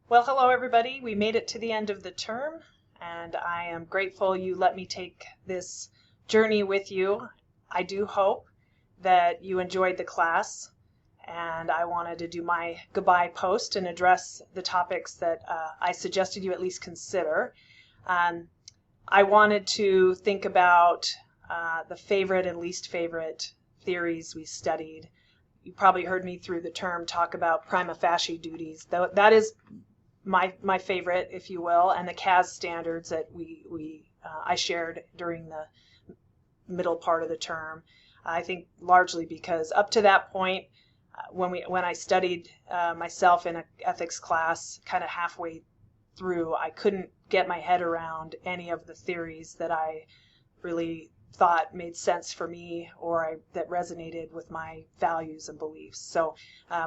Well, hello everybody. We made it to the end of the term, and I am grateful you let me take this journey with you. I do hope that you enjoyed the class, and I wanted to do my goodbye post and address the topics that I suggested you at least consider. I wanted to think about the favorite and least favorite theories we studied. You probably heard me through the term talk about prima facie duties. That is my favorite, if you will, and the CAS standards that I shared during the middle part of the term. I think largely because up to that point, when I studied myself in an ethics class, kind of halfway through, I couldn't get my head around any of the theories that I really thought made sense for me or that resonated with my values and beliefs. So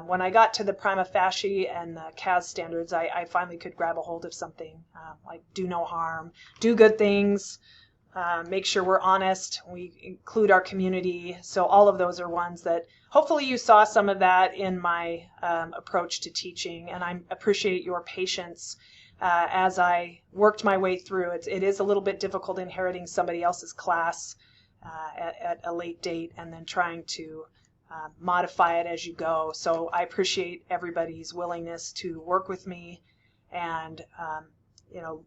when I got to the prima facie and the CAS standards, I finally could grab a hold of something like do no harm, do good things, make sure we're honest, we include our community. So all of those are ones that hopefully you saw some of that in my approach to teaching, and I appreciate your patience as I worked my way through. It is a little bit difficult inheriting somebody else's class at a late date and then trying to modify it as you go. So I appreciate everybody's willingness to work with me and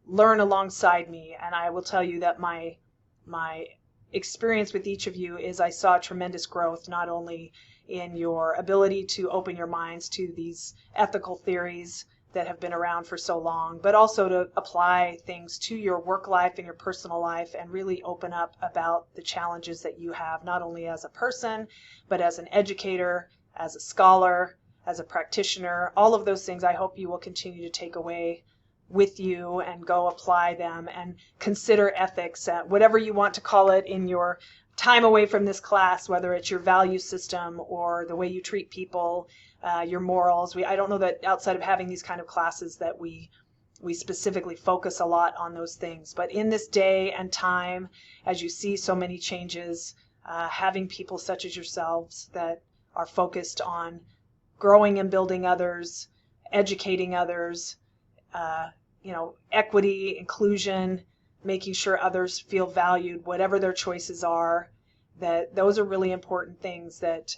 learn alongside me. And I will tell you that my experience with each of you is I saw tremendous growth, not only in your ability to open your minds to these ethical theories that have been around for so long, but also to apply things to your work life and your personal life and really open up about the challenges that you have, not only as a person, but as an educator, as a scholar, as a practitioner. All of those things I hope you will continue to take away with you and go apply them and consider ethics, whatever you want to call it in your time away from this class, whether it's your value system or the way you treat people, your morals. I don't know that outside of having these kind of classes that we specifically focus a lot on those things. But in this day and time, as you see so many changes, having people such as yourselves that are focused on growing and building others, educating others, equity, inclusion, making sure others feel valued, whatever their choices are, that those are really important things that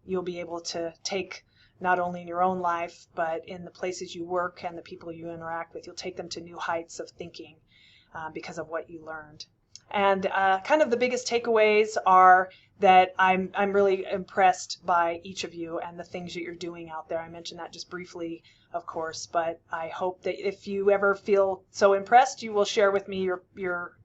you'll be able to take not only in your own life, but in the places you work and the people you interact with. You'll take them to new heights of thinking because of what you learned. And kind of the biggest takeaways are that I'm really impressed by each of you and the things that you're doing out there. I mentioned that just briefly, of course, but I hope that if you ever feel so impressed, you will share with me your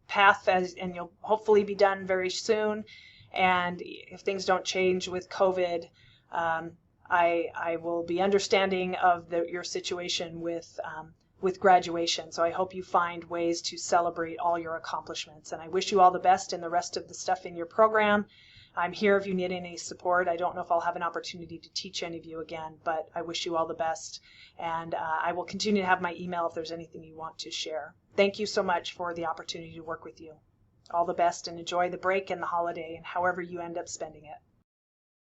path, and you'll hopefully be done very soon. And if things don't change with COVID, I will be understanding of your situation with graduation. So I hope you find ways to celebrate all your accomplishments. And I wish you all the best in the rest of the stuff in your program. I'm here if you need any support. I don't know if I'll have an opportunity to teach any of you again, but I wish you all the best. And I will continue to have my email if there's anything you want to share. Thank you so much for the opportunity to work with you. All the best and enjoy the break and the holiday and however you end up spending it.